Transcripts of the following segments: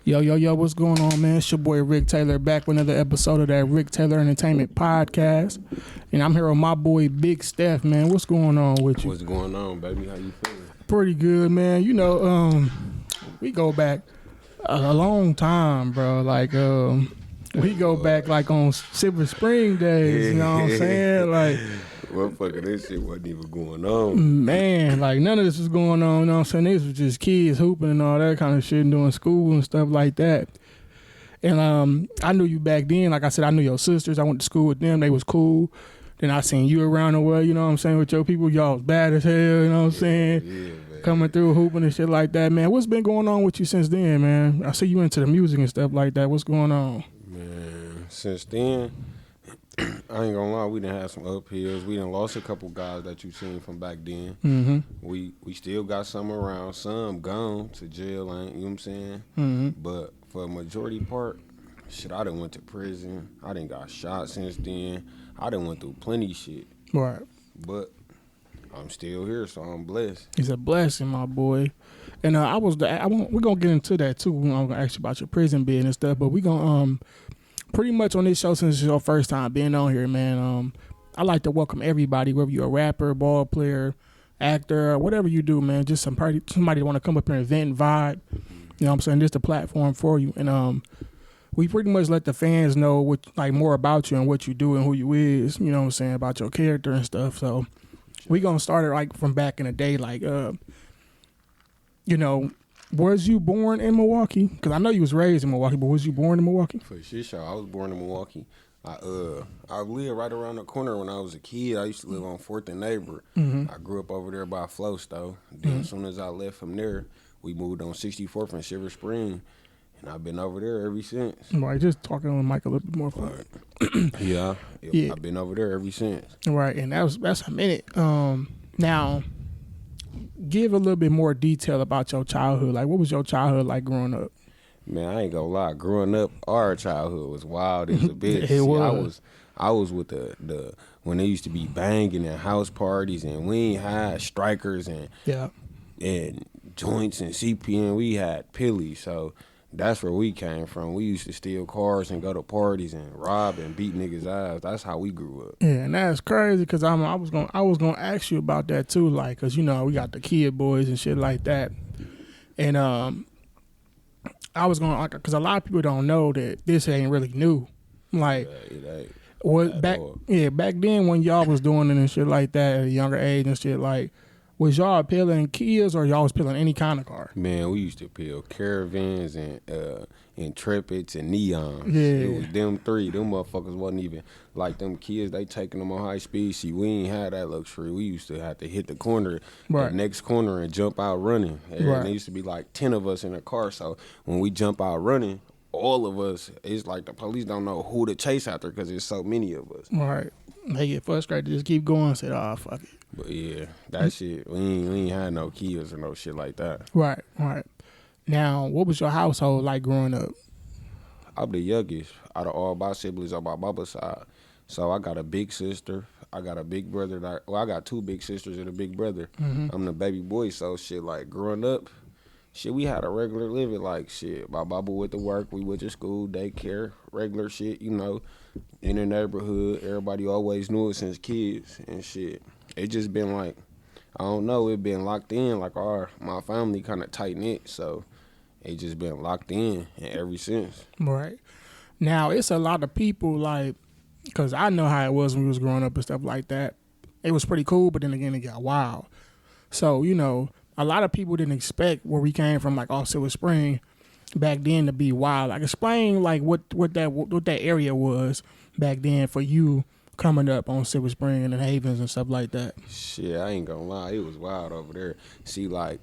Yo, what's going on, man? It's your boy Rick Taylor back with another episode of that Rick Taylor Entertainment Podcast. And I'm here with my boy Big Steff, man. What's going on with you? What's going on, baby? How you feeling? Pretty good, man. You know, we go back a long time, bro. Like, we go back like on Silver Spring days, you know what I'm saying? Like, motherfucker, this shit wasn't even going on. Man, like none of this was going on, you know what I'm saying? This was just kids hooping and all that kind of shit and doing school and stuff like that. And I knew you back then. Like I said, I knew your sisters. I went to school with them. They was cool. Then I seen you around the world, you know what I'm saying, with your people. Y'all was bad as hell, you know what I'm saying? Yeah, coming through hooping and shit like that, man. What's been going on with you since then, man? I see you into the music and stuff like that. What's going on? Man, since then, I ain't gonna lie, we done had some uphills. We done lost a couple guys that you seen from back then. Mm-hmm. We still got some around. Some gone to jail, ain't you know what I'm saying? Mm-hmm. But for a majority part, shit, I done went to prison. I done got shot since then. I done went through plenty shit. Right. But I'm still here, so I'm blessed. It's a blessing, my boy. And we're gonna get into that too. I'm gonna ask you about your prison bid and stuff, but we gonna pretty much on this show, since it's your first time being on here, man. I like to welcome everybody, whether you're a rapper, ball player, actor, whatever you do, man. Just somebody want to come up here and vent and vibe. You know what I'm saying? This the platform for you. And we pretty much let the fans know more about you and what you do and who you is, you know what I'm saying, about your character and stuff. So we gonna start it like from back in the day, like you know, was you born in Milwaukee? Because I know you was raised in Milwaukee, but was you born in Milwaukee? For sure, I was born in Milwaukee. I lived right around the corner when I was a kid. I used to live on 4th and Neighbor. Mm-hmm. I grew up over there by Flowstow. Then as soon as I left from there, we moved on 64th and Silver Spring. And I've been over there ever since. Right, just talking on the mic a little bit more. Yeah. Yeah. I've been over there ever since. Right, and that's a minute. Now, give a little bit more detail about your childhood. Like, what was your childhood like growing up? Man, I ain't gonna lie. Growing up, our childhood was wild as a bitch. It was. I was with the when they used to be banging at house parties, and we ain't had strikers and joints and CPN. We had pillies, so that's where we came from. We used to steal cars and go to parties and rob and beat niggas' ass. That's how we grew up. Yeah, and that's crazy because I was gonna ask you about that too, like, cause you know we got the kid boys and shit like that, and I was gonna, cause a lot of people don't know that this ain't really new, like. It What back then when y'all was doing it and shit like that at a younger age and shit, like, was y'all peeling Kias or y'all was peeling any kind of car? Man, we used to peel Caravans and Intrepids and Neons. Yeah. It was them three. Them motherfuckers wasn't even like them kids. They taking them on high speed. See, we ain't had that luxury. We used to have to hit the corner, right. the next corner, and jump out running. And right. there used to be like 10 of us in a car. So when we jump out running, all of us, it's like the police don't know who to chase after because there's so many of us. Right. They get frustrated, just keep going and say, oh, fuck it. But yeah, that shit, we ain't had no kids or no shit like that. Right. Now, what was your household like growing up? I'm the youngest out of all my siblings on my mama's side. So I got a big sister. I got a big brother. I got 2 big sisters and a big brother. Mm-hmm. I'm the baby boy, so shit, like growing up, shit, we had a regular living, like shit. My mama went to work, we went to school, daycare, regular shit, you know, in the neighborhood. Everybody always knew it since kids and shit. It just been like, I don't know, it been locked in, like my family kind of tight-knit, so it just been locked in and ever since. Right. Now, it's a lot of people, like, because I know how it was when we was growing up and stuff like that. It was pretty cool, but then again, it got wild. So, you know, a lot of people didn't expect where we came from, like off Silver Spring, back then to be wild. Like, explain like what that area was back then for you coming up on Silver Spring and the Havens and stuff like that. Shit, I ain't gonna lie, it was wild over there. See, like,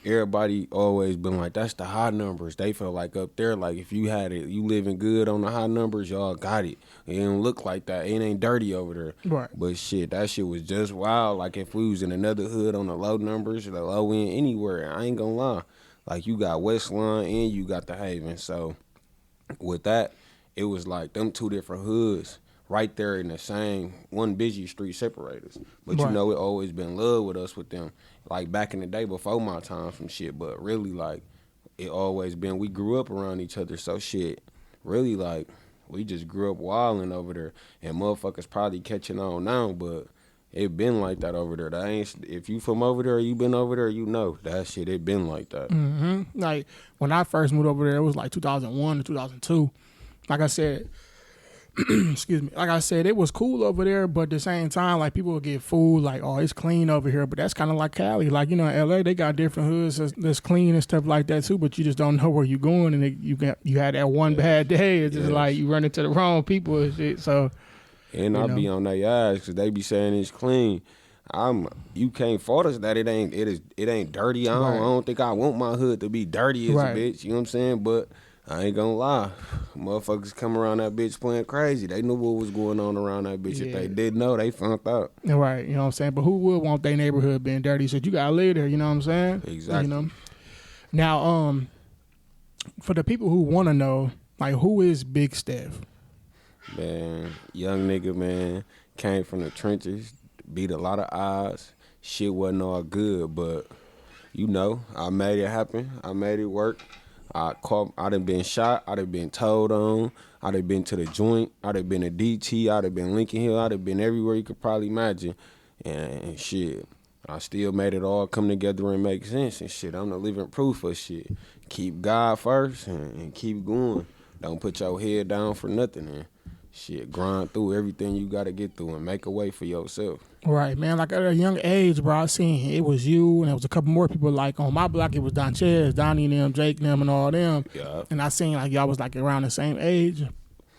everybody always been like, that's the high numbers. They felt like up there, like if you had it, you living good on the high numbers, y'all got it. It don't look like that. It ain't dirty over there. Right. But shit, that shit was just wild. Like if we was in another hood on the low numbers, the low end, anywhere, I ain't gonna lie. Like you got West Lawn and you got the Haven. So with that, it was like them 2 different hoods right there in the same one busy street separators. But right. You know, it always been love with us with them. Like back in the day before my time from shit. But really, like, it always been, we grew up around each other, so shit, really, like, we just grew up wilding over there, and motherfuckers probably catching on now, but it been like that over there. That ain't, if you from over there, you been over there, you know that shit. It been like that. Like when I first moved over there, it was like 2001 to 2002. Like I said, excuse me. Like I said, it was cool over there, but at the same time, like people would get food, like, oh, it's clean over here. But that's kind of like Cali. Like, you know, in LA, they got different hoods that's clean and stuff like that too. But you just don't know where you're going, and you had that one bad day. It's just like you run into the wrong people and shit. So, and I be on their ass because they be saying it's clean. You can't fault us that it ain't dirty. I don't think I want my hood to be dirty as a bitch. You know what I'm saying? But I ain't gonna lie, motherfuckers come around that bitch playing crazy. They knew what was going on around that bitch. If they didn't know, they found out. Right, you know what I'm saying? But who would want their neighborhood being dirty? So you gotta live there, you know what I'm saying? Exactly. You know? Now, for the people who wanna know, like, who is Big Steff? Man, young nigga, man, came from the trenches, beat a lot of odds. Shit wasn't all good, but, you know, I made it happen. I made it work. I done been shot. I done been told on. I done been to the joint. I done been to DT. I done been Lincoln Hill. I done been everywhere you could probably imagine. And shit, I still made it all come together and make sense. And shit, I'm the living proof of shit. Keep God first and keep going. Don't put your head down for nothing. And shit, grind through everything you got to get through and make a way for yourself. Right, man. Like at a young age, bro, I seen it was you and there was a couple more people. Like on my block, it was Don Ches, Donnie and them, Jake and them, and all them. Yeah. And I seen like y'all was like around the same age.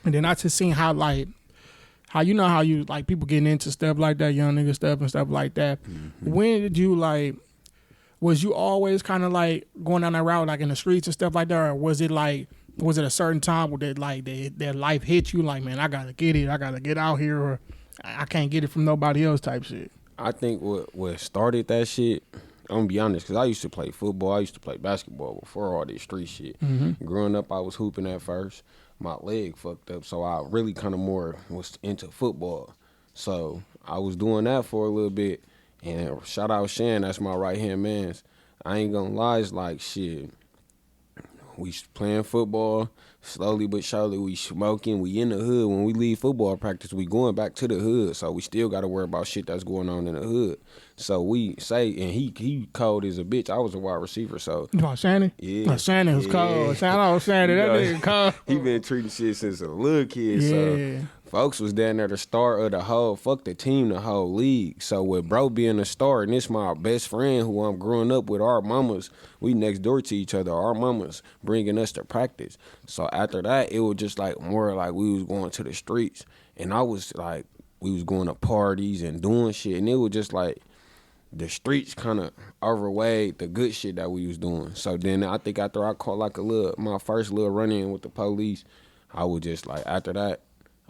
And then I just seen how you know how you like people getting into stuff like that, young nigga stuff and stuff like that. Mm-hmm. When did you was you always kind of like going down that route like in the streets and stuff like that, or was it a certain time where that life hit you like, man, I gotta get it, I gotta get out here, or I can't get it from nobody else type shit? I think what started that shit, I'm gonna be honest, because I used to play football, I used to play basketball before all this street shit. Mm-hmm. Growing up, I was hooping at first. My leg fucked up, so I really kind of more was into football. So I was doing that for a little bit, and shout out Shan, that's my right-hand man. I ain't gonna lie, it's like shit. We playing football, slowly but surely we smoking, we in the hood. When we leave football practice, we going back to the hood. So we still got to worry about shit that's going on in the hood. So we say, and he cold as a bitch. I was a wide receiver, so. You want Shannon? Yeah. Shannon was cold. Shout out Shannon, that nigga cold. He been treating shit since a little kid, so. Folks was down there the star of the whole, fuck the team, the whole league. So with bro being a star, and this my best friend who I'm growing up with, our mamas, we next door to each other, our mamas bringing us to practice. So after that, it was just like more like we was going to the streets. And I was like, we was going to parties and doing shit. And it was just like, the streets kind of overweighed the good shit that we was doing. So then I think after I caught like my first little run-in with the police, I was just like, after that,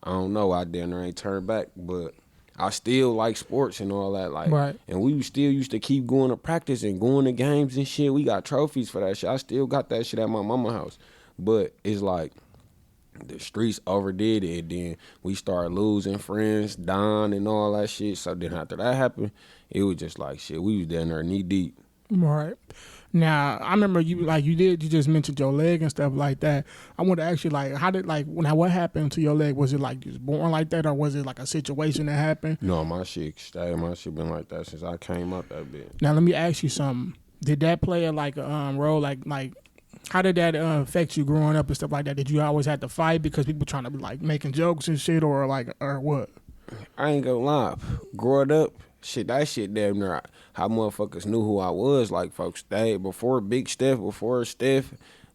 I don't know, I damn near ain't turned back, but I still like sports and all that. Like, right. And we still used to keep going to practice and going to games and shit. We got trophies for that shit. I still got that shit at my mama's house. But it's like the streets overdid it. And then we started losing friends, dying and all that shit. So then after that happened, it was just like shit. We was down there knee deep. Right. Now, I remember you just mentioned your leg and stuff like that. I want to ask you, like, what happened to your leg? Was it like just born like that, or was it like a situation that happened? No, my shit been like that since I came out that bit. Now, let me ask you something. Did that play a role, like how did that affect you growing up and stuff like that? Did you always have to fight because people trying to be like making jokes and shit, or what? I ain't gonna lie. Growing up, that shit damn near how motherfuckers knew who I was. Like, folks, before Big Steff, before Steff,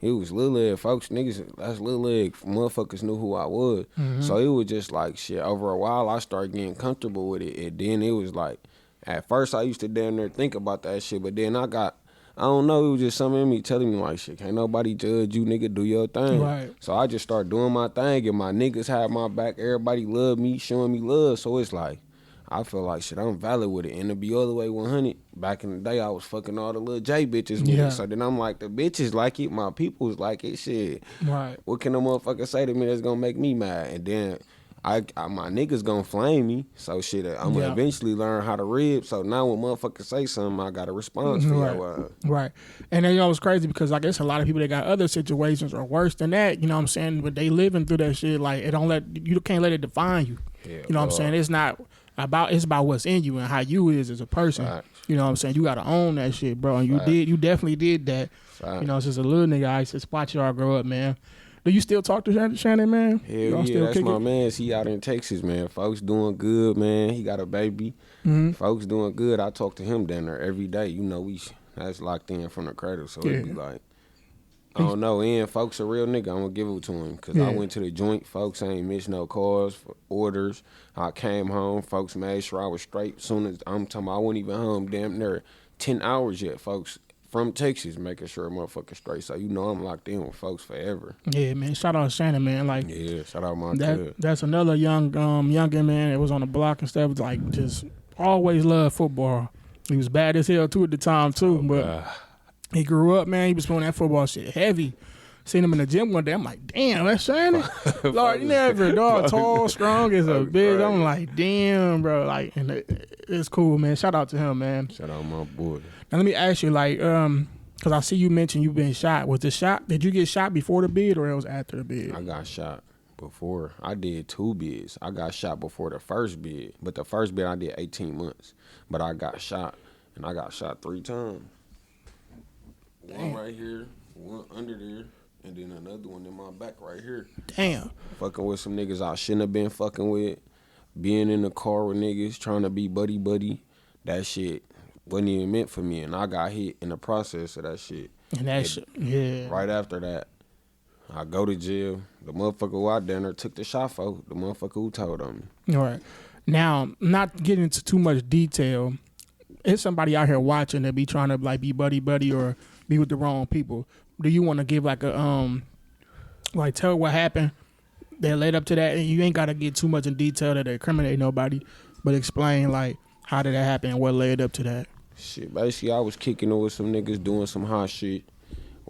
it was Lil Leg. Folks, niggas, that's Lil Leg. Motherfuckers knew who I was. Mm-hmm. So it was just like, shit, over a while, I started getting comfortable with it. And then it was like, at first, I used to damn near think about that shit. But then I don't know, it was just something in me telling me, like, shit, can't nobody judge you, nigga, do your thing. Right. So I just started doing my thing, and my niggas had my back. Everybody loved me, showing me love. So it's like, I feel like shit, I'm valid with it. And to be all the way 100, back in the day, I was fucking all the little J bitches with it. So then I'm like, the bitches like it, my people's like it, shit. Right. What can a motherfucker say to me that's gonna make me mad? And then my niggas gonna flame me. So shit, I'm gonna eventually learn how to rib. So now when motherfuckers say something, I got a response for right. Right. And then it's crazy because I guess a lot of people that got other situations or worse than that, you know what I'm saying, but they living through that shit, like you can't let it define you. Hell, you know what I'm saying? It's about what's in you and how you is as a person. Facts. You know what I'm saying? You gotta own that shit, bro. And you definitely did that. Facts. You know, since a little nigga, I used to watch y'all grow up, man. Do you still talk to Shannon, man? Hell yeah, that's my man. He out in Texas, man. Folks doing good, man. He got a baby. Mm-hmm. Folks doing good. I talk to him down there every day. You know, that's locked in from the cradle. So it'd be like, I don't know. And folks a real nigga. I'm going to give it to him. Because I went to the joint. Folks ain't missed no calls for orders. I came home. Folks made sure I was straight. Soon as I'm talking about, I wasn't even home damn near 10 hours yet, folks. From Texas, making sure a motherfucker straight. So you know I'm locked in with folks forever. Yeah, man. Shout out Shannon, man. Like, yeah, shout out my kid. That's another youngin, man. That was on the block and stuff. Like, just always loved football. He was bad as hell too at the time too, but he grew up, man. He was playing that football shit heavy. Seen him in the gym one day. I'm like, damn, that's Shannon. Lord, you never dog, tall, strong as a bitch. I'm like, damn, bro. Like, and it's cool, man. Shout out to him, man. Shout out my boy. Now let me ask you, like, because I see you mentioned you've been shot. Was the shot? Did you get shot before the bid or it was after the bid? I got shot before. I did 2 bids. I got shot before the first bid, but the first bid I did 18 months. But I got shot, and I got shot 3 times. One right here, one under there, and then another one in my back right here. Damn. Fucking with some niggas I shouldn't have been fucking with. Being in the car with niggas, trying to be buddy. That shit wasn't even meant for me, and I got hit in the process of that shit. And that shit, yeah. Right after that, I go to jail. The motherfucker who I down there took the shot for, the motherfucker who told on me. All right. Now, not getting into too much detail, it's somebody out here watching that be trying to like be buddy or be with the wrong people. Do you want to give like a like tell what happened that led up to that? And you ain't got to get too much in detail that incriminate nobody, but explain like how did that happen and what led up to that. Shit, basically I was kicking it with some niggas doing some hot shit.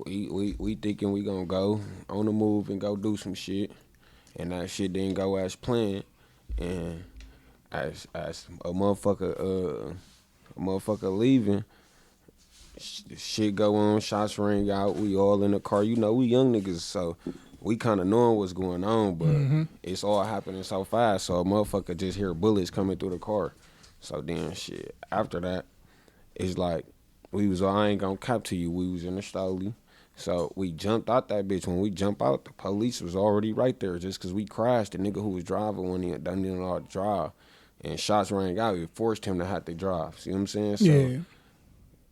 We thinking we gonna go on the move and go do some shit, and that shit didn't go as planned. And as a motherfucker leaving, shit go on, shots ring out. We all in the car. You know, we young niggas, so we kind of knowing what's going on, but it's all happening so fast. So a motherfucker just hear bullets coming through the car. So then shit, after that, it's like I ain't gonna cap to you. We was in the Stoley. So we jumped out that bitch. When we jump out, the police was already right there just because we crashed. The nigga who was driving when he done didn't know how to drive. And shots rang out. It forced him to have to drive. See what I'm saying? So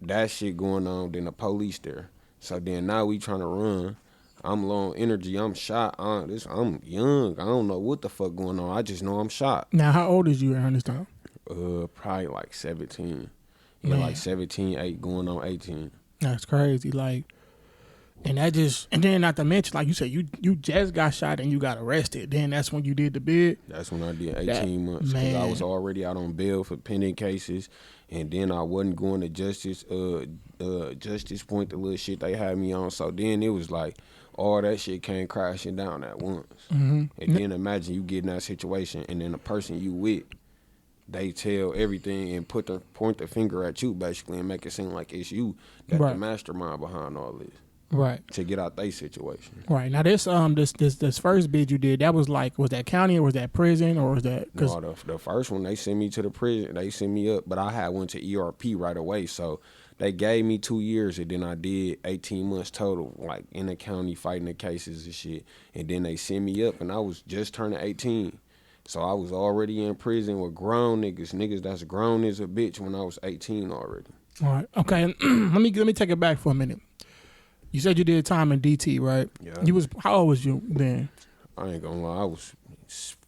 that shit going on, then the police there. So then now we trying to run. I'm low on energy. I'm shot. I'm young. I don't know what the fuck going on. I just know I'm shot. Now, how old is you around this time? Probably like 17. Yeah, like 17, 8 going on 18. That's crazy. Like, and then not to mention, like you said, you just got shot and you got arrested. Then that's when you did the bid. That's when I did 18 months. Because I was already out on bail for pending cases. And then I wasn't going to justice point, the little shit they had me on. So then it was like all that shit came crashing down at once. And then imagine you get in that situation and then the person you with, they tell everything and point the finger at you basically and make it seem like it's you that the mastermind behind all this. Right. To get out their situation. Right. Now this first bid you did, that was that county or was that prison or was that? No, the first one, they sent me to the prison. They sent me up, but I had went to ERP right away. So they gave me 2 years and then I did 18 months total, like in the county fighting the cases and shit. And then they sent me up and I was just turning 18. So I was already in prison with grown niggas that's grown as a bitch when I was 18 already. All right. Okay. let me take it back for a minute. You said you did time in DT, right? Yeah. How old was you then? I ain't gonna lie.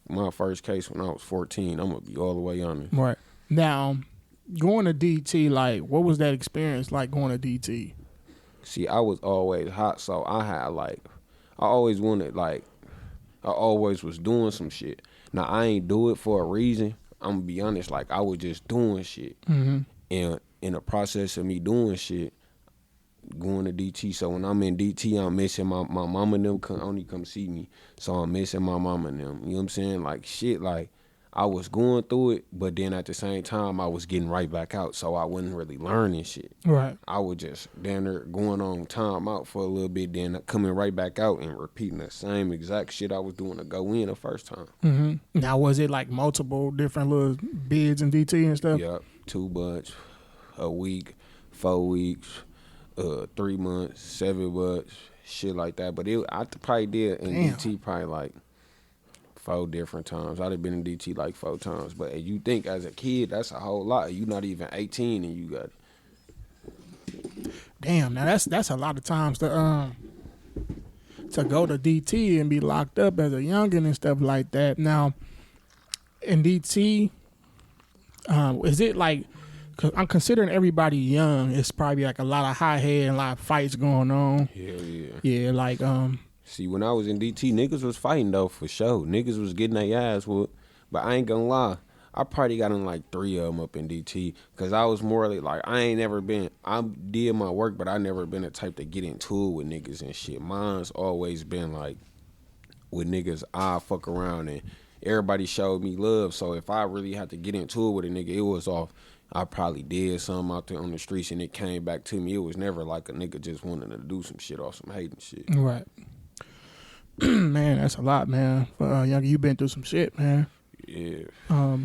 My first case when I was 14. I'm gonna be all the way honest. Right. Now, going to DT, like, what was that experience like going to DT? See, I was always hot, so I always was doing some shit. Now, I ain't do it for a reason. I'm gonna be honest, like, I was just doing shit. And in the process of me doing shit, going to DT. So when I'm in DT, I'm missing my mama and them only come see me. So I'm missing my mama and them. You know what I'm saying? Like shit, like I was going through it, but then at the same time I was getting right back out. So I wasn't really learning shit. Right. I was just down there going on time out for a little bit, then coming right back out and repeating the same exact shit I was doing to go in the first time. Mm-hmm. Now, was it like multiple different little bids in DT and stuff? Yep, 2 months, a week, 4 weeks, 3 months, 7 months, shit like that. But I probably did in DT probably like 4 different times. I'd have been in DT like 4 times. But you think as a kid, that's a whole lot. You not even 18 and you got it. Damn, now that's a lot of times to go to DT and be locked up as a youngin' and stuff like that. Now, in DT, is it like? Cause I'm considering everybody young. It's probably like a lot of high head and a lot of fights going on. Hell yeah. Yeah, like See, when I was in DT, niggas was fighting though for sure. Niggas was getting their ass whooped. But I ain't gonna lie, I probably got in like 3 of them up in DT. Cause I was more like I did my work, but I never been the type to get into it with niggas and shit. Mine's always been like with niggas, I fuck around and everybody showed me love. So if I really had to get into it with a nigga, it was off. I probably did something out there on the streets and it came back to me. It was never like a nigga just wanting to do some shit or some hating shit. Right. Man, that's a lot, man. Young, you been through some shit, man. Yeah.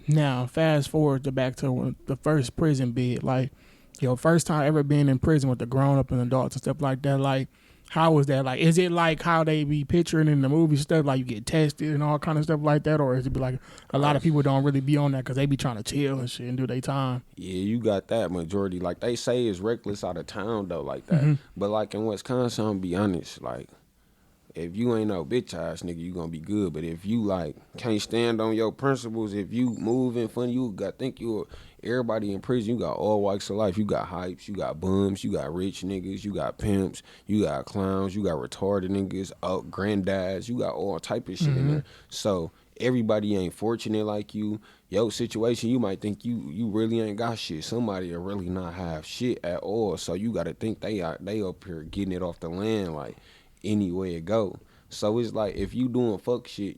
Now, fast forward to back to the first prison bid. Like, your first time ever being in prison with the grown-up and adults and stuff like that. Like, how was that? Like, is it like how they be picturing in the movie stuff, like you get tested and all kind of stuff like that? Or is it be like a lot of people don't really be on that because they be trying to chill and shit and do their time? Yeah, you got that majority. Like, they say it's reckless out of town, though, like that. Mm-hmm. But, like, in Wisconsin, I'm be honest, like, if you ain't no bitch ass nigga, you gonna be good. But if you, like, can't stand on your principles, if you moving funny, everybody in prison, you got all walks of life. You got hypes, you got bums, you got rich niggas, you got pimps, you got clowns, you got retarded niggas, granddads, you got all type of shit in there. So everybody ain't fortunate like you. Your situation, you might think you really ain't got shit. Somebody will really not have shit at all. So you gotta think they up here getting it off the land like any way it go. So it's like if you doing fuck shit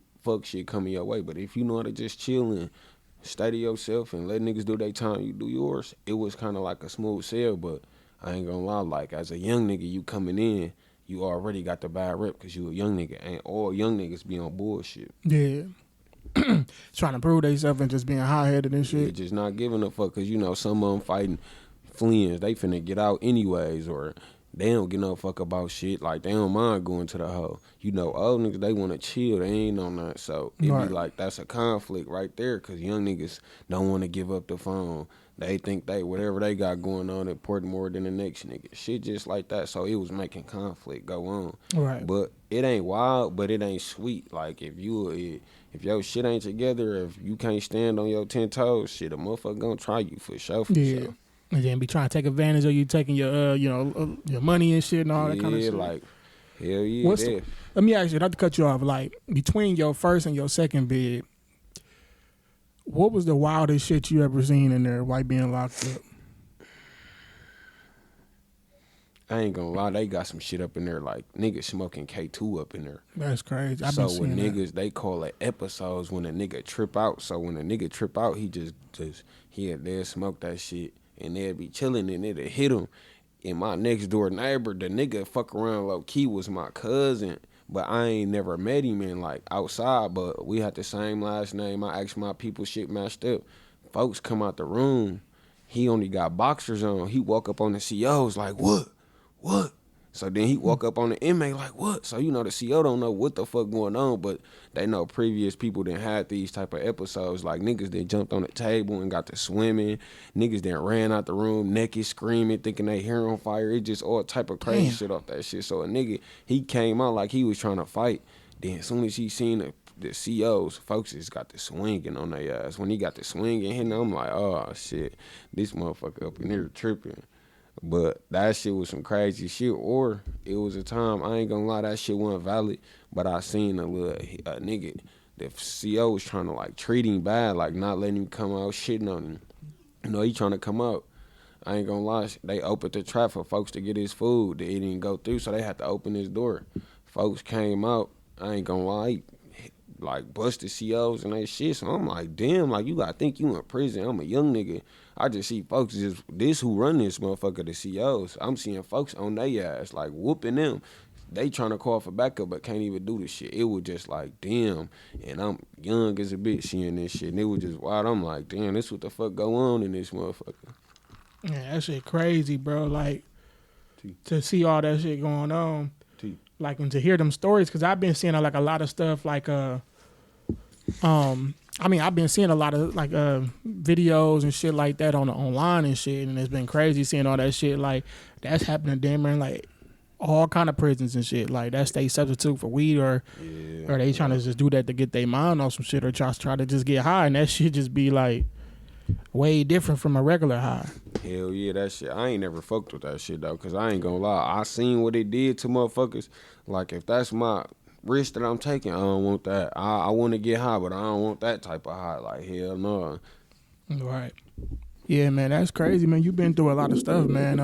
coming your way. But if you know how to just chill and study yourself and let niggas do their time, you do yours, it was kind of like a smooth sail. But I ain't gonna lie, like as a young nigga, you coming in, you already got the bad rep because you a young nigga. Ain't all young niggas be on bullshit. Yeah. Trying to prove themselves and just being high-headed and shit. Yeah, just not giving a fuck because, you know, some of them fighting fleeing. They finna get out anyways, or they don't give no fuck about shit. Like, they don't mind going to the hoe. You know, old niggas, they want to chill. They ain't on that. So it be like, that's a conflict right there because young niggas don't want to give up the phone. They think whatever they got going on important more than the next nigga. Shit just like that. So it was making conflict go on. Right. But it ain't wild, but it ain't sweet. Like, if your shit ain't together, if you can't stand on your 10 toes, shit, a motherfucker gonna try you for sure. Yeah. And then be trying to take advantage of you taking your, your money and shit and all that kind of shit. Yeah, like, hell yeah. Let me ask you, not to cut you off, like, between your first and your second bid, what was the wildest shit you ever seen in there while being locked up? I ain't gonna lie, they got some shit up in there, like, niggas smoking K2 up in there. That's crazy. So when niggas, they call it episodes when a nigga trip out. So when a nigga trip out, they'll smoke that shit. And they'll be chilling and it'll hit him. And my next door neighbor, the nigga fuck around low key was my cousin. But I ain't never met him in like outside. But we had the same last name. I asked my people shit matched up. Folks come out the room. He only got boxers on. He walk up on the COs like, what? So then he walk up on the inmate like, what? So, you know, the CO don't know what the fuck going on, but they know previous people that had these type of episodes. Like, niggas that jumped on the table and got to swimming. Niggas that ran out the room naked, screaming, thinking they hair on fire. It just all type of crazy shit off that shit. So a nigga, he came out like he was trying to fight. Then as soon as he seen the COs, folks just got the swinging on their ass. When he got the swinging hitting, I'm like, oh, shit, this motherfucker up in here tripping. But that shit was some crazy shit. Or it was a time, I ain't gonna lie, that shit wasn't valid, but I seen a nigga, the CO was trying to like treat him bad, like not letting him come out, shitting on him. You know, he trying to come out. I ain't gonna lie, they opened the trap for folks to get his food. It didn't go through, so they had to open his door. Folks came out, I ain't gonna lie, like busted COs and that shit. So I'm like, damn, like you gotta think you in prison. I'm a young nigga. I just see folks this who run this motherfucker, the COs. I'm seeing folks on their ass, like whooping them. They trying to call for backup but can't even do this shit. It was just like, damn. And I'm young as a bitch seeing this shit. And it was just wild. I'm like, damn, this what the fuck go on in this motherfucker. Yeah, that shit crazy, bro. Like, to see all that shit going on. Like, and to hear them stories, because I've been seeing like a lot of stuff like I mean, I've been seeing a lot of like videos and shit like that on the online and shit, and it's been crazy seeing all that shit. Like, that's happening damn near like all kind of prisons and shit. Like, that's they substitute for weed, or they trying to just do that to get their mind on some shit, or try to just get high, and that shit just be like way different from a regular high. Hell yeah, that shit. I ain't never fucked with that shit though, cause I ain't gonna lie. I seen what it did to motherfuckers. Like, if that's my risk that I'm taking, I don't want that. I want to get high, but I don't want that type of high. Like, hell no. Right. Yeah, man, that's crazy, man. You've been through a lot of stuff, man.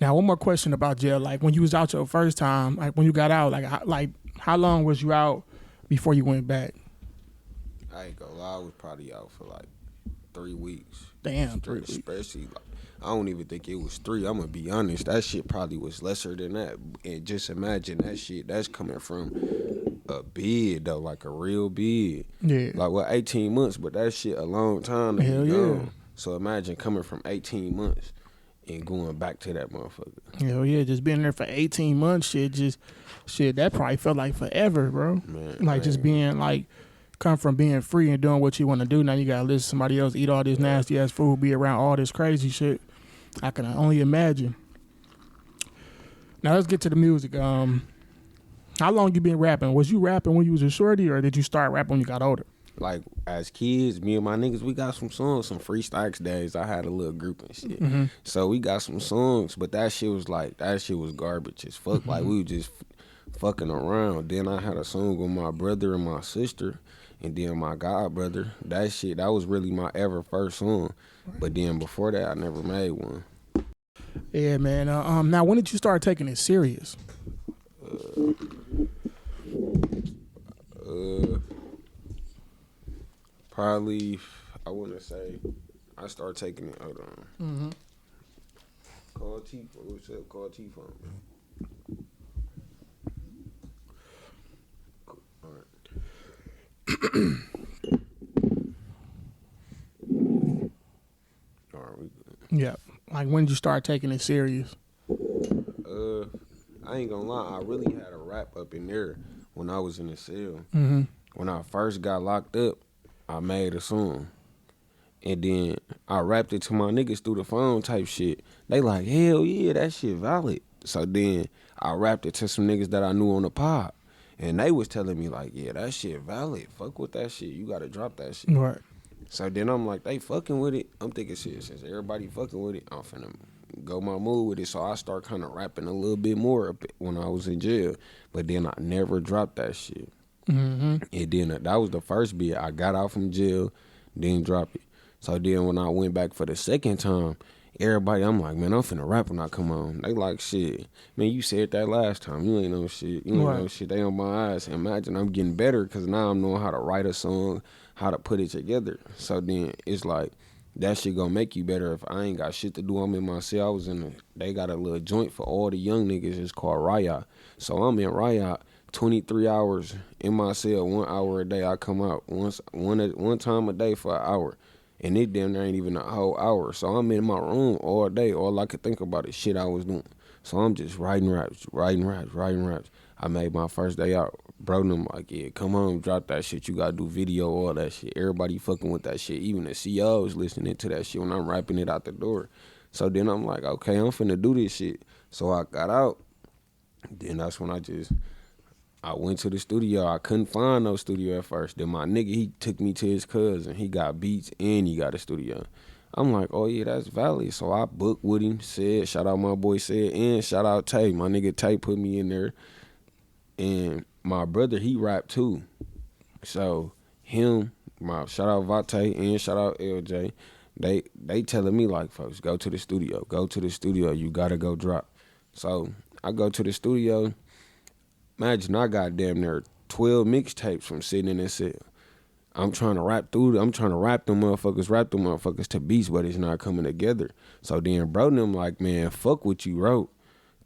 Now, one more question about jail. Like, when you was out your first time, like when you got out, like how long was you out before you went back? I ain't gonna lie. I was probably out for like 3 weeks. Damn, 3 weeks. Especially, like, I don't even think it was 3. I'm gonna be honest. That shit probably was lesser than that. And just imagine that shit. That's coming from a bid though, like a real bid. Yeah. Like, what, 18 months, but that shit a long time to Hell be yeah. gone. So imagine coming from 18 months and going back to that motherfucker. Hell yeah, just being there for 18 months, shit, that probably felt like forever, bro. Man. Just being like, come from being free and doing what you want to do. Now you gotta listen to somebody else eat all this nasty ass food, be around all this crazy shit. I can only imagine. Now let's get to the music. How long you been rapping? Was you rapping when you was a shorty, or did you start rapping when you got older? Like, as kids, me and my niggas, we got some songs, some freestyles days. I had a little group and shit. Mm-hmm. So we got some songs, but that shit was garbage as fuck. Like, we were just fucking around. Then I had a song with my brother and my sister, and then my god brother. That was really my ever first song. But then before that, I never made one. Yeah, man. Now, when did you start taking it serious? Probably, I want to say, I started taking it. Hold on. Mm-hmm. Call T. What's up? Call T phone. All right. All right, we good. Yeah. Like, when did you start taking it serious? I ain't gonna lie. I really had a rap up in there when I was in the cell. Mm-hmm. When I first got locked up, I made a song. And then I rapped it to my niggas through the phone type shit. They like, hell yeah, that shit valid. So then I rapped it to some niggas that I knew on the pod. And they was telling me like, yeah, that shit valid. Fuck with that shit. You gotta drop that shit. Right. So then I'm like, they fucking with it. I'm thinking shit, since everybody fucking with it, I'm finna go my mood with it. So I start kind of rapping a little bit more when I was in jail. But then I never dropped that shit. Mm-hmm. And then that was the first bit. I got out from jail, didn't drop it. So then when I went back for the second time, everybody, I'm like, man, I'm finna rap when I come on. They like, shit, man, you said that last time. You ain't know shit. You ain't know shit. They on my eyes. Imagine I'm getting better because now I'm knowing how to write a song, how to put it together. So then it's like, that shit gonna make you better. If I ain't got shit to do, I'm in my cell. They got a little joint for all the young niggas. It's called Riot. So I'm in Riot 23 hours in my cell, 1 hour a day. I come out one time a day for an hour. And it damn near ain't even a whole hour. So I'm in my room all day. All I could think about is shit I was doing. So I'm just writing raps. I made my first day out. Bro, them like, yeah, come on, drop that shit. You gotta do video, all that shit. Everybody fucking with that shit. Even the CEOs listening to that shit when I'm rapping it out the door. So then I'm like, okay, I'm finna do this shit. So I got out. Then that's when I went to the studio. I couldn't find no studio at first. Then my nigga, he took me to his cousin. He got beats and he got a studio. I'm like, oh yeah, that's valid. So I booked with him, said, shout out my boy Said, and shout out Tay. My nigga Tay put me in there. And my brother, he rapped too. So him, my shout out Vate and shout out LJ. they telling me like, folks, go to the studio, you gotta go drop. So I go to the studio. Imagine I got damn near 12 mixtapes from sitting in this cell. I'm trying to rap them motherfuckers to beats, but it's not coming together. So then bro them like, man, fuck what you wrote.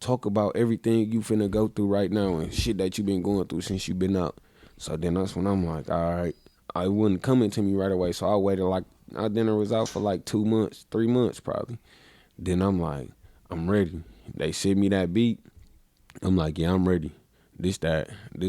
Talk about everything you finna go through right now and shit that you been going through since you been out. So then that's when I'm like, all right. I wasn't coming to me right away, so I waited like, I dinner was out for like 2 months, 3 months probably. Then I'm like, I'm ready. They sent me that beat. I'm like, yeah, I'm ready. This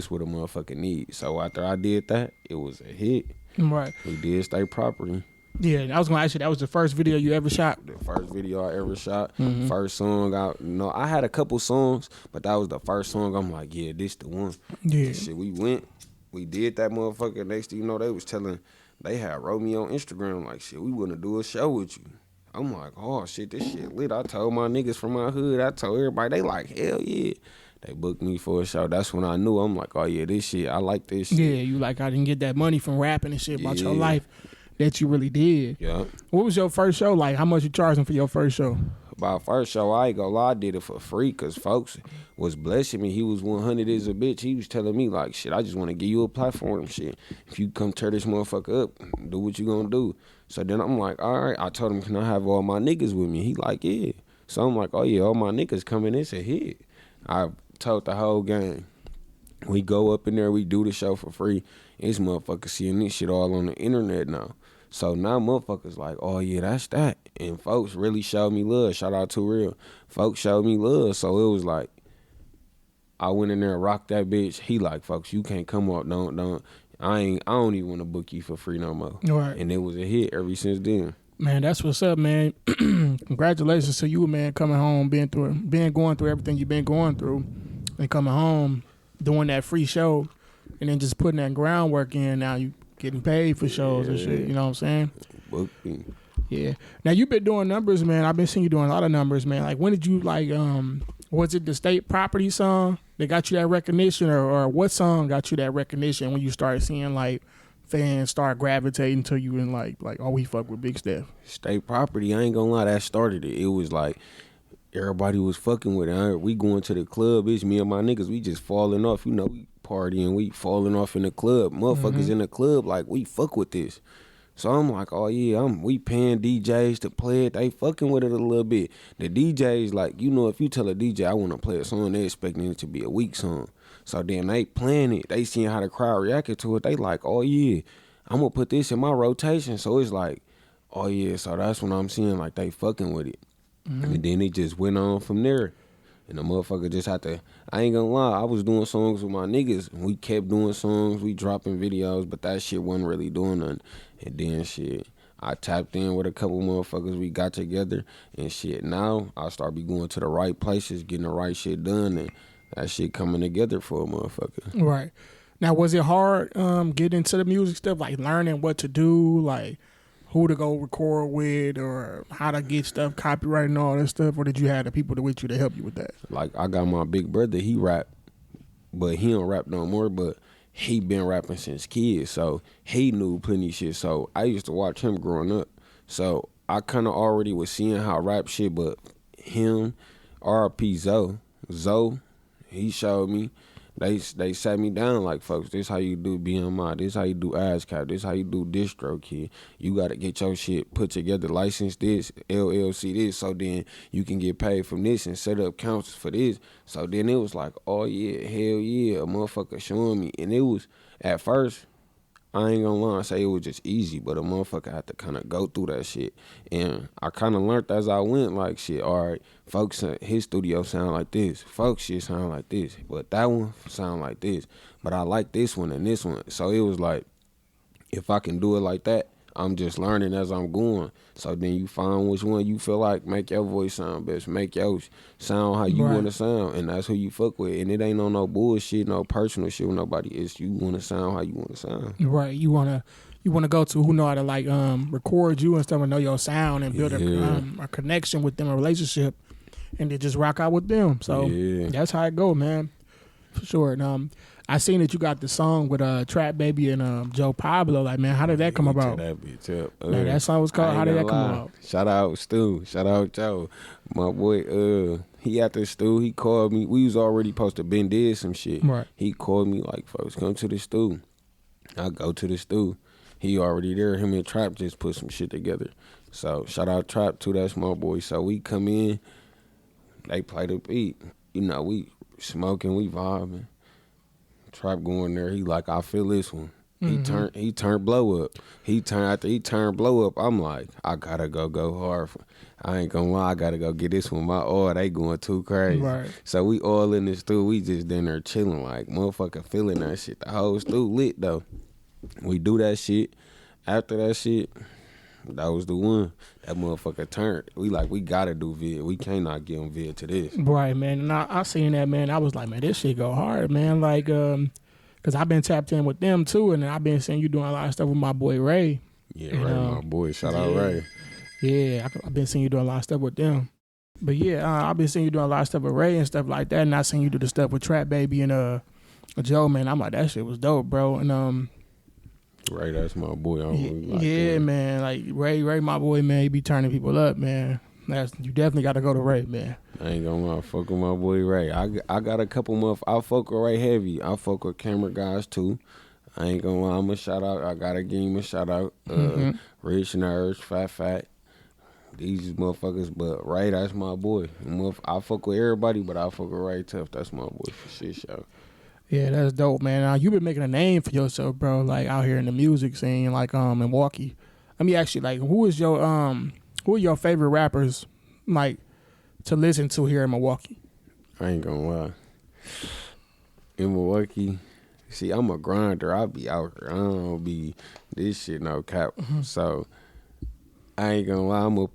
what a motherfucker need. So after I did that, it was a hit. Right. We did Stay Property. Yeah, I was gonna ask you, that was the first video you ever shot? The first video I ever shot. First song out. No, I had a couple songs, but that was the first song. I'm like, yeah, this the one. Yeah. Shit, we did that motherfucker. Next thing you know, they had wrote me on Instagram like, shit, we wanna do a show with you. I'm like, oh shit, this shit lit. I told my niggas from my hood, I told everybody, they like, hell yeah. They booked me for a show. That's when I knew. I'm like, oh yeah, this shit, I like this shit. Yeah, you like, I didn't get that money from rapping and shit about your life that you really did. Yeah. What was your first show like? How much you charging for your first show? About first show, I ain't gonna lie, I did it for free because folks was blessing me. He was 100 as a bitch. He was telling me like, shit, I just want to give you a platform, shit. If you come tear this motherfucker up, do what you gonna do. So then I'm like, all right. I told him, can I have all my niggas with me? He like, yeah. So I'm like, oh yeah, all my niggas coming. It's a hit. I told the whole gang. We go up in there, we do the show for free. These motherfuckers seeing this shit all on the internet now. So now motherfuckers like, oh yeah, that's that. And folks really showed me love. Shout out to Real. Folks showed me love. So it was like, I went in there and rocked that bitch. He like, folks, you can't come up. Don't. I don't even want to book you for free no more. Right. And it was a hit ever since then. Man, that's what's up, man. Congratulations to you, man, coming home, going through everything you've been going through, and coming home, doing that free show, and then just putting that groundwork in. Now you getting paid for shows and shit. You know what I'm saying? Booked me. Yeah. Now you've been doing numbers, man. I've been seeing you doing a lot of numbers, man. Like when did you was it the State Property song that got you that recognition, or what song got you that recognition when you started seeing like fans start gravitating to you and like, oh, we fuck with Big Steff? State Property, I ain't gonna lie, that started it. It was like everybody was fucking with it. We going to the club, it's me and my niggas, we just falling off, you know, we partying, we falling off in the club. Motherfuckers in the club, like, we fuck with this. So I'm like, oh yeah, we paying DJs to play it. They fucking with it a little bit. The DJs, like, you know, if you tell a DJ I want to play a song, they expecting it to be a weak song. So then they playing it. They seeing how the crowd reacted to it. They like, oh yeah, I'm gonna put this in my rotation. So it's like, oh yeah. So that's when I'm seeing like they fucking with it. And then it just went on from there. And the motherfucker just had to, I ain't gonna lie, I was doing songs with my niggas. We kept doing songs, we dropping videos, but that shit wasn't really doing nothing. And then shit, I tapped in with a couple motherfuckers, we got together, and shit, now I start be going to the right places, getting the right shit done, and that shit coming together for a motherfucker. Right. Now, was it hard getting into the music stuff, like learning what to do, like who to go record with, or how to get stuff copyrighted and all that stuff, or did you have the people with you to help you with that? Like, I got my big brother, he rap, but he don't rap no more, but he been rapping since kids, so he knew plenty shit. So I used to watch him growing up. So I kind of already was seeing how rap shit, but him, R.P. Zoe, he showed me. They sat me down like, folks, this how you do BMI, this how you do ASCAP, this how you do distro, kid. You got to get your shit put together, license this, LLC this, so then you can get paid from this and set up accounts for this. So then it was like, oh yeah, hell yeah, a motherfucker showing me. And it was, at first, I ain't gonna lie and say it was just easy, but a motherfucker had to kind of go through that shit. And I kind of learned as I went, like, shit, all right, folks, his studio sound like this. Folks shit sound like this. But that one sound like this. But I like this one and this one. So it was like, if I can do it like that, I'm just learning as I'm going. So then you find which one you feel like make your voice sound best, make your sound how you want to sound, and that's who you fuck with. And it ain't on no bullshit, no personal shit with nobody. It's you want to sound how you want to sound. Right. You wanna go to who know how to like record you and stuff and know your sound and build a connection with them, a relationship, and then just rock out with them. So that's how it go, man. For sure. And I seen that you got the song with Trap Baby and Joe Pablo. Like, man, how did that come about? That bitch up. Man, that song was called How Did That Come About? Shout out Stu. Shout out Joe. My boy, he at the stew. He called me. We was already supposed to been did some shit. Right. He called me like, folks, come to the stew. I go to the stew. He already there. Him and Trap just put some shit together. So shout out Trap too. That's my boy. So we come in. They play the beat. You know, we smoking, we vibing. Trap going there. He like, I feel this one. He turned blow up. After he turned blow up, I'm like, I gotta go hard. I ain't gonna lie, I gotta go get this one. They going too crazy. Right. So we all in the stew. We just in there chilling like motherfucker feeling that shit. The whole stew lit though. We do that shit. After that shit, that was the one. That motherfucker turned. We gotta do vid. We cannot give him vid to this. Right, man. And I seen that, man. I was like, man, this shit go hard, man. Like, cause I've been tapped in with them too, and I've been seeing you doing a lot of stuff with my boy Ray. Yeah, Ray, my boy. Shout out Ray. Yeah, I've been seeing you doing a lot of stuff with them. But yeah, I've been seeing you doing a lot of stuff with Ray and stuff like that, and I seen you do the stuff with Trap Baby and Joe, man. I'm like, that shit was dope, bro. And Ray, that's my boy. I really like yeah, man. Like Ray, my boy, man. He be turning people up, man. You definitely got to go to Ray, man. I ain't gonna lie, fuck with my boy Ray. I got a couple months. I fuck with Ray heavy. I fuck with camera guys too. I ain't gonna lie, I'm a shout out. I gotta give him a shout out. Rich Nerds, Fat. These motherfuckers, but Ray, that's my boy. I fuck with everybody, but I fuck with Ray tough. That's my boy for shit show. Yeah, that's dope, man. You been making a name for yourself, bro. Like out here in the music scene, like Milwaukee. Let me ask you, like, who are your favorite rappers, like, to listen to here in Milwaukee? I ain't gonna lie. In Milwaukee, see, I'm a grinder. I be out here. I don't be this shit no cap. So I ain't gonna lie. I'm gonna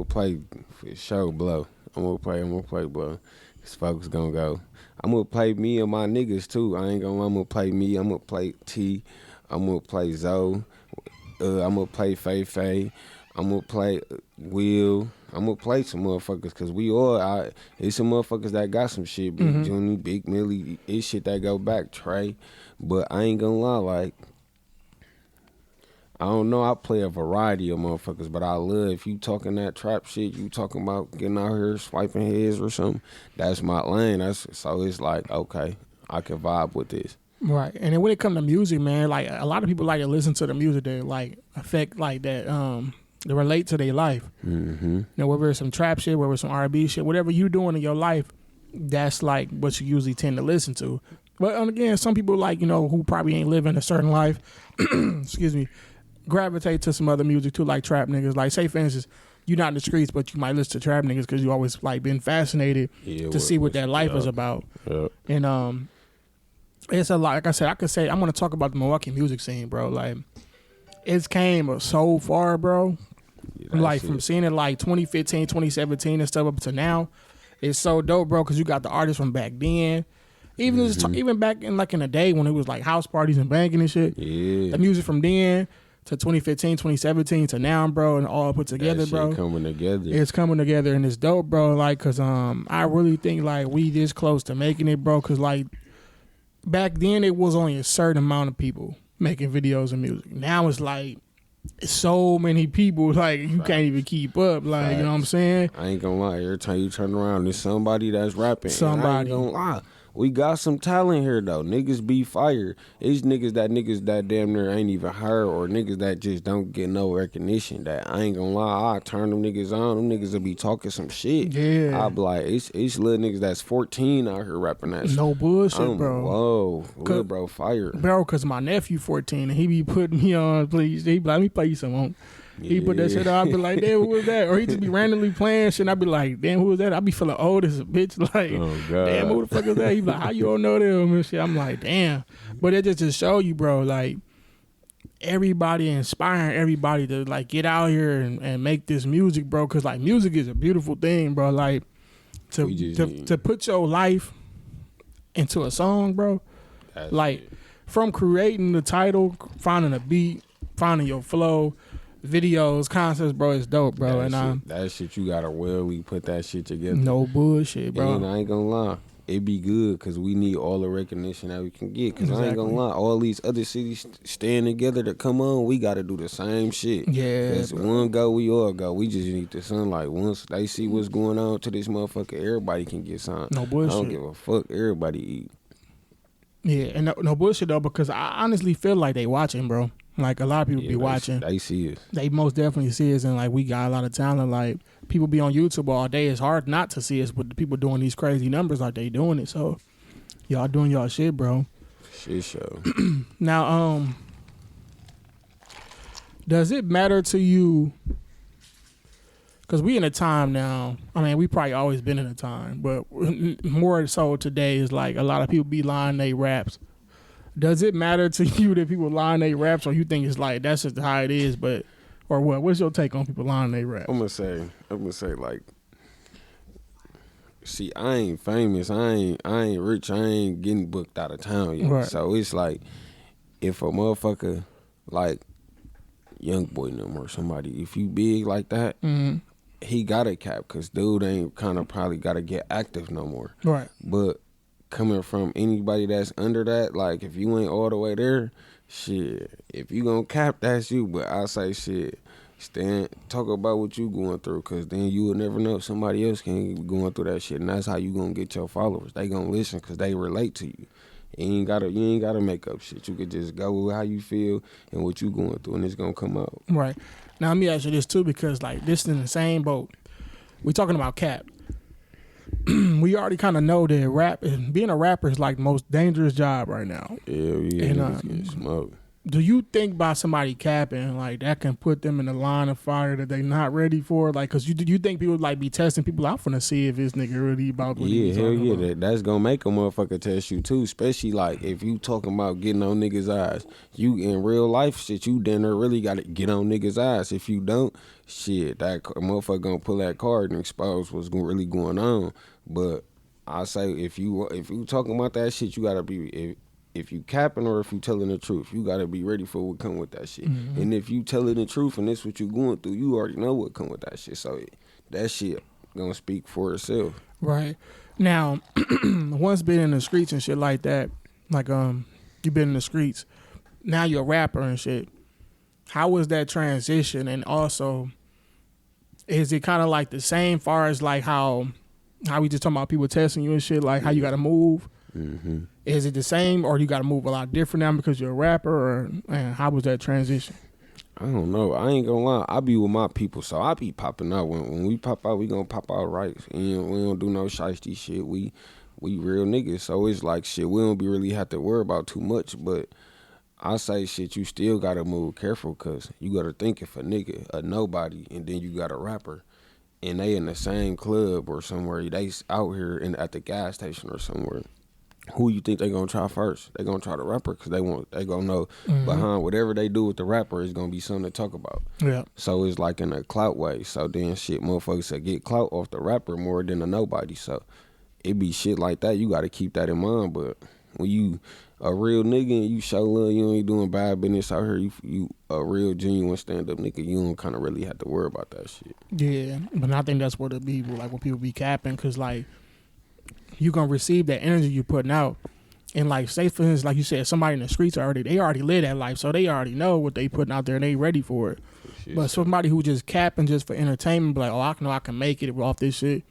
play for show blow. I'm gonna play blow. Cause folks gonna go. I'm gonna play me and my niggas too. I ain't gonna lie. I'm gonna play me. I'm gonna play T. I'm gonna play Zoe. I'm gonna play Faye. I'm gonna play Will. I'm gonna play some motherfuckers cause we all it's some motherfuckers that got some shit. Big Junior, Big Millie, it's shit that go back, Trey. But I ain't gonna lie, like, I don't know, I play a variety of motherfuckers, but I love, if you talking that trap shit, you talking about getting out here swiping heads or something, that's my lane. So it's like, okay, I can vibe with this. Right. And then when it comes to music, man, like, a lot of people like to listen to the music that, like, affect, like, that, that relate to their life. You know, whether it's some trap shit, whether it's some R&B shit, whatever you doing in your life, that's, like, what you usually tend to listen to. But, again, some people, like, you know, who probably ain't living a certain life, excuse me, gravitate to some other music too, like trap niggas. Like, say for instance, you're not in the streets, but you might listen to trap niggas because you always like been fascinated to see what that life is about. And it's a lot. Like I said, I could say I'm gonna talk about the Milwaukee music scene, bro. Like, it's came so far, bro. Like from seeing it like 2015, 2017 and stuff up to now, it's so dope, bro. Because you got the artists from back then. Even back in like in the day when it was like house parties and banking and shit. Yeah. The music from then to 2015, 2017 to now, bro, and all put together, bro. It's coming together and it's dope, bro. Like, cause I really think like we this close to making it, bro. Cause like back then it was only a certain amount of people making videos and music. Now it's like so many people, like you can't even keep up. Like, you know what I'm saying? I ain't gonna lie. Every time you turn around, there's somebody that's rapping. Somebody. I ain't gonna lie. We got some talent here though. Niggas be fired. It's niggas that damn near ain't even heard, or niggas that just don't get no recognition. That I ain't gonna lie, I turn them niggas on. Them niggas will be talking some shit. Yeah. I be like, it's little niggas that's 14 out here rapping that shit. No bullshit, bro. Whoa, little bro fired. Bro, cause my nephew 14 and he be putting me on, please. He be like, let me play you some on. He put that shit on, I be like, damn, who was that? Or he just be randomly playing shit and I be like, damn, who was that? I be feeling old as a bitch. Like, oh, God. Damn, who the fuck is that? He be like, how you don't know them and shit? I'm like, damn. But it just to show you, bro, like, everybody inspiring everybody to, like, get out here and make this music, bro. Because, like, music is a beautiful thing, bro. Like, to put your life into a song, bro. That's like, it. From creating the title, finding a beat, finding your flow, videos, concepts, bro, it's dope, bro. That shit you gotta really put that shit together. No bullshit, bro. And I ain't gonna lie. it be good because we need all the recognition that we can get. Because I ain't gonna lie, all these other cities stand together to come on, we got to do the same shit. Yeah. Because one go, we all go. We just need the sunlight. Once they see what's going on to this motherfucker, everybody can get signed. No bullshit. I don't give a fuck. Everybody eat. Yeah, and no bullshit though, because I honestly feel like they watching, bro. Like a lot of people be watching. They see us. They most definitely see us, and like we got a lot of talent. Like people be on YouTube all day. It's hard not to see us, but the people doing these crazy numbers like they doing it. So y'all doing y'all shit, bro. Shit show. Now, does it matter to you? Because we in a time now. I mean, we probably always been in a time, but more so today is like a lot of people be lying they raps. Does it matter to you that people lying they raps, or you think it's like that's just how it is? But or what? What's your take on people lying they raps? I'm gonna say like, see, I ain't famous, I ain't rich, I ain't getting booked out of town yet. Right. So it's like, if a motherfucker like Young Boy them or somebody, if you big like that, he got a cap because dude ain't kind of probably got to get active no more. Right. But coming from anybody that's under that, like if you ain't all the way there, shit, if you gonna cap, that's you. But I say shit, talk about what you going through, because then you will never know if somebody else can be going through that shit, and that's how you gonna get your followers. They gonna listen because they relate to you. You ain't gotta make up shit. You could just go with how you feel and what you going through, and it's gonna come out. Right. Now let me ask you this too, because like this is in the same boat. We talking about cap. We already kind of know that being a rapper is like the most dangerous job right now. Yeah, and smoked. Do you think by somebody capping, like that can put them in the line of fire that they not ready for? Like, cause you think people like be testing people out for to see if this nigga really about what he's talking about? That's gonna make a motherfucker test you too. Especially like if you talking about getting on niggas' eyes. You in real life shit, you dinner really gotta get on niggas' eyes. If you don't, shit, that motherfucker gonna pull that card and expose what's really going on. But I say if you talking about that shit, you gotta be. If you capping or if you telling the truth, you gotta be ready for what come with that shit. Mm-hmm. And if you telling the truth and this what you going through, you already know what come with that shit. So that shit gonna speak for itself. Right. Now, once been in the streets and shit like that, like you been in the streets, now you're a rapper and shit. How was that transition? And also, is it kind of like the same far as like how we just talking about people testing you and shit, like how you gotta move? Mm-hmm. Is it the same, or you got to move a lot different now because you're a rapper, or how was that transition? I don't know. I ain't gonna lie. I be with my people, so I be popping out. When we pop out, we gonna pop out right. And we don't do no shiesty shit. We real niggas, so it's like shit. We don't be really have to worry about too much. But I say shit, you still gotta move careful, cause you gotta think if a nigga, a nobody, and then you got a rapper, and they in the same club or somewhere, they out here at the gas station or somewhere. Who you think they gonna try first? They gonna try the rapper because they gonna know behind whatever they do with the rapper is gonna be something to talk about. Yeah. So it's like in a clout way. So then shit, motherfuckers that get clout off the rapper more than a nobody. So it be shit like that. You gotta keep that in mind. But when you a real nigga and you show love, you ain't doing bad business out here. You a real genuine stand up nigga. You don't kind of really have to worry about that shit. Yeah, but I think that's what it be like when people be capping, because like, you gonna receive that energy you putting out, and like say for instance, like you said, somebody in the streets they already live that life, so they already know what they putting out there and they ready for it. But somebody who just capping just for entertainment, be like, oh, I know I can make it off this shit.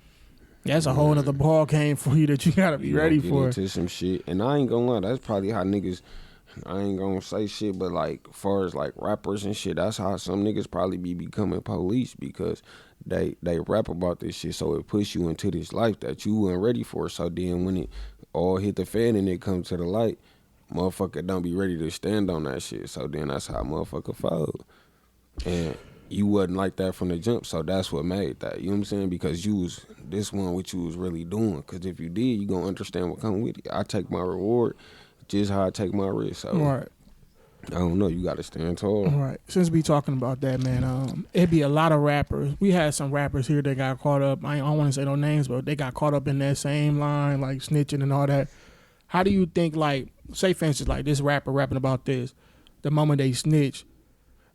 That's a whole nother ball game for you that you gotta be ready for. Into some shit, and I ain't gonna lie, that's probably how niggas. I ain't gonna say shit, but like far as like rappers and shit, that's how some niggas probably be becoming police, because they rap about this shit, so it push you into this life that you weren't ready for. So then when it all hit the fan and it comes to the light, motherfucker don't be ready to stand on that shit. So then that's how motherfucker fold. And you wasn't like that from the jump, so that's what made that. You know what I'm saying? Because you was this one what you was really doing. Because if you did, you gonna understand what come with it. I take my reward just how I take my risk. So right. I don't know. You got to stand tall. Right. Since we talking about that, man, it be a lot of rappers. We had some rappers here that got caught up. I don't want to say no names, but they got caught up in that same line, like snitching and all that. How do you think, like, say for instance, like this rapper rapping about this, the moment they snitch,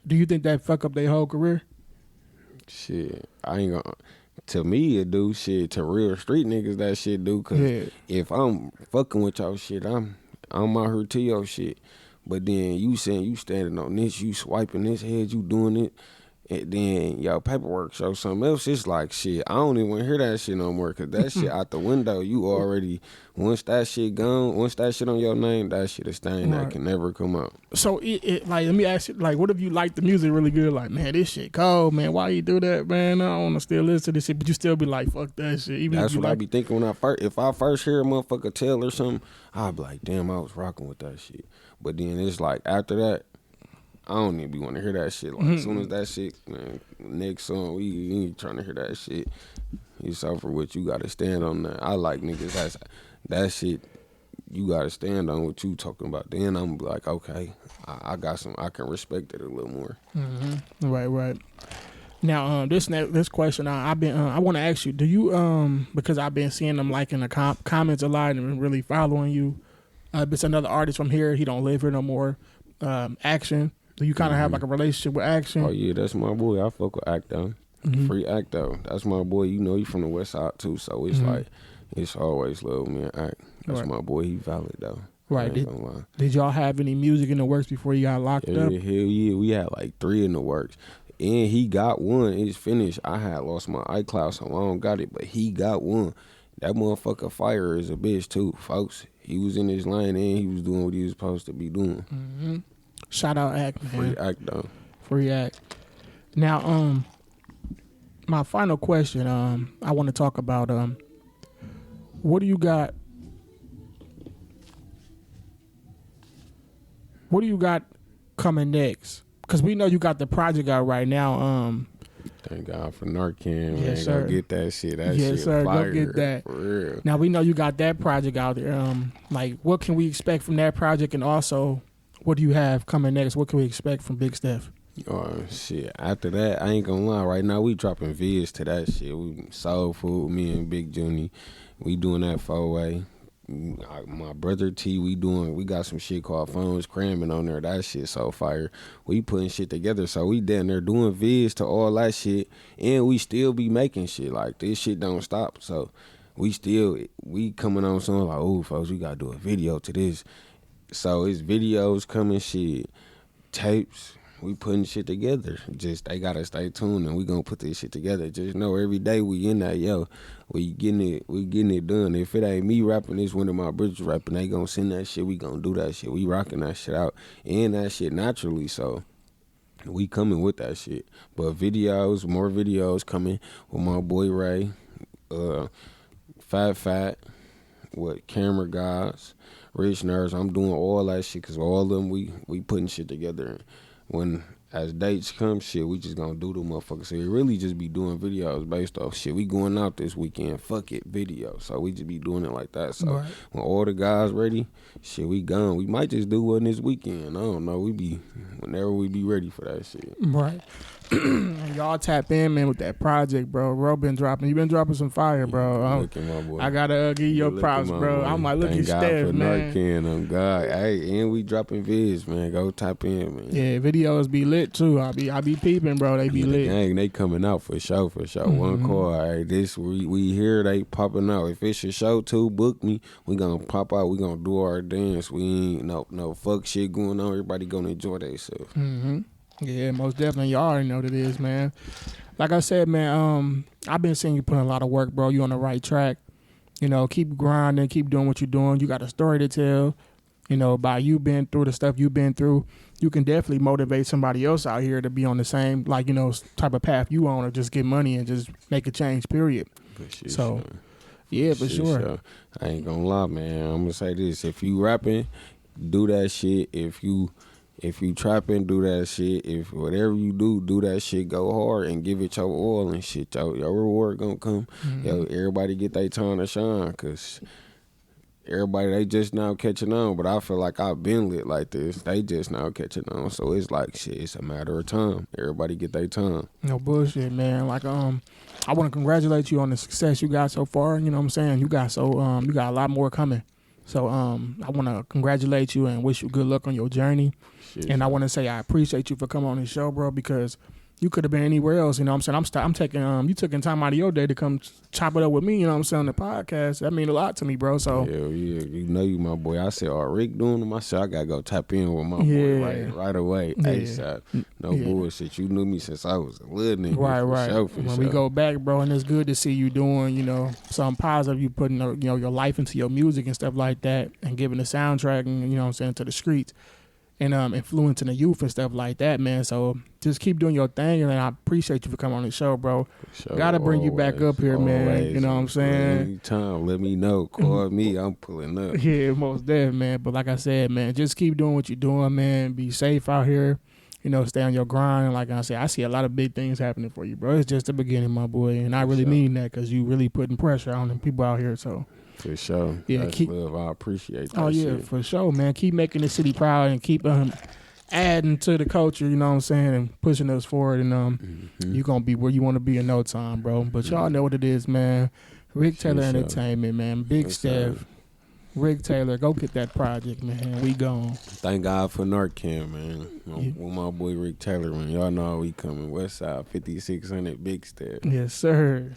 do you think that fuck up their whole career? Shit, I ain't gonna. To me, it do shit. To real street niggas, that shit do. Cause if I'm fucking with your shit, I'm out here to your shit. But then you saying you standing on this, you swiping this head, you doing it. And then your paperwork show something else. It's like shit. I don't even want to hear that shit no more. Cause that shit out the window. You already once that shit gone, once that shit on your name, that shit is stain that can never come out. So it like let me ask you, like, what if you like the music really good? Like, man, this shit cold, man. Why you do that, man? I don't want to still listen to this shit, but you still be like, fuck that shit. Even that's if what I be thinking when if I first hear a motherfucker tell or something, I be like, damn, I was rocking with that shit. But then it's like after that, I don't even be want to hear that shit. Like as soon as that shit, man, next song, we ain't trying to hear that shit. You suffer what you got to stand on that. I like niggas that shit. You got to stand on what you talking about. Then I'm like, okay, I got some. I can respect it a little more. Mm-hmm. Right. Now, this question, I want to ask you. Do you because I've been seeing them like in the comments a lot and really following you. It's another artist from here. He don't live here no more. Action. Do you kind of have like a relationship with Action? Oh yeah, that's my boy. I fuck with Acto. Free Acto. That's my boy. You know, he from the West Side too. So it's like it's always love me and Act. That's my boy. He valid though. Right. Did y'all have any music in the works before you got locked up? Hell yeah. We had like 3 in the works. And he got one. It's finished. I had lost my iCloud, so I don't got it. But he got one. That motherfucker fire is a bitch too, folks. He was in his lane and he was doing what he was supposed to be doing. Mm-hmm. Shout out Act, man. Free Act though. Free Act. Now, my final question, I want to talk about what do you got? What do you got coming next? Because we know you got the project out right now. Thank God for Narcan, yes, man. Sir. Go get that shit. That yes, shit sir. fire. Go get that. For real. Now we know you got that project out there. Like, what can we expect from that project? And also, what do you have coming next? What can we expect from Big Steff? Oh shit! After that, I ain't gonna lie. Right now, we dropping vids to that shit. We Soul Food, me and Big Junie, we doing that 4-way. My brother T, we got some shit called Phones Cramming on there. That shit so fire. We putting shit together, so we down there doing vids to all that shit, and we still be making shit. Like this shit don't stop. So we coming on something like, oh folks, we gotta do a video to this. So it's videos coming, shit, tapes. We putting shit together. Just they gotta stay tuned, and we gonna put this shit together. Just know every day we in that, we getting it done. If it ain't me rapping, it's one of my brothers rapping. They gonna send that shit. We gonna do that shit. We rocking that shit out, and that shit naturally. So we coming with that shit. But more videos coming with my boy Ray, Fat, with camera guys, Rich Nerds. I'm doing all that shit because all of them we putting shit together. When as dates come, shit, we just gonna do the motherfuckers. So it really just be doing videos based off shit. We going out this weekend, fuck it, video. So we just be doing it like that. So when all the guys ready, shit, we gone. We might just do one this weekend. I don't know. Whenever we be ready for that shit. Right. And y'all tap in, man, with that project, bro. You been dropping some fire, bro. Look at my boy. I gotta give you your props, bro. I'm like, look at Steff, man. Narcan, God. Hey, and we dropping vids, man. Go tap in, man. Yeah, videos be lit too. I be peeping, bro. They be lit. Gang, they coming out for sure. Mm-hmm. One call, hey, this we here, they popping out. If it's a show too, book me. We gonna pop out. We gonna do our dance. We ain't no fuck shit going on. Everybody gonna enjoy themselves. Mm-hmm. Yeah, most definitely. Y'all already know what it is, man. Like I said, man, I've been seeing you put in a lot of work, bro. You on the right track. You know, keep grinding, keep doing what you're doing. You got a story to tell. You know, by you been through the stuff you've been through, you can definitely motivate somebody else out here to be on the same, like, you know, type of path you on, or just get money and just make a change, period. So, yeah, for sure. I ain't gonna lie, man. I'm gonna say this. If you rapping, do that shit. If you trapping, do that shit. If whatever you do that shit. Go hard and give it your all and shit. Your reward gonna come. Mm-hmm. Everybody get their time to shine, cause everybody, they just now catching on. But I feel like I've been lit like this. They just now catching on. So it's like shit. It's a matter of time. Everybody get their time. No bullshit, man. Like I want to congratulate you on the success you got so far. You know what I'm saying? You got a lot more coming. So I want to congratulate you and wish you good luck on your journey. Shit, and I want to say I appreciate you for coming on this show, bro, because You could have been anywhere else, you know what I'm saying? I'm taking you taking time out of your day to come chop it up with me, you know what I'm saying, on the podcast. That mean a lot to me, bro. So hell yeah, you know you my boy. I said, Rick doing them? I said I gotta go tap in with my boy right away. ASAP. No bullshit. You knew me since I was a little nigga. Right. When we go back, bro, and it's good to see you doing, you know, something positive. You putting your life into your music and stuff like that, and giving the soundtrack and, you know what I'm saying, to the streets. And influencing the youth and stuff like that, man. So just keep doing your thing, and I appreciate you for coming on the show, bro. Sure, gotta bring you back up here, man. You know what I'm saying? Anytime, let me know. Call me, I'm pulling up. Yeah, most definitely, man. But like I said, man, just keep doing what you're doing, man. Be safe out here. You know, stay on your grind. And like I said, I see a lot of big things happening for you, bro. It's just the beginning, my boy, and I really mean that because you really putting pressure on the people out here. So. For sure. Yeah, that's love. I appreciate that. Oh yeah, shit. for sure, man. Keep making the city proud and keep adding to the culture, you know what I'm saying, and pushing us forward. And you're gonna be where you want to be in no time, bro. But y'all know what it is, man. Rick Taylor Entertainment, man. Big Steff. Rick Taylor, go get that project, man. We gone. Thank God for Narcan, man. With my boy Rick Taylor, man. Y'all know we coming. West Side, 5600, Big Steff. Yes, sir.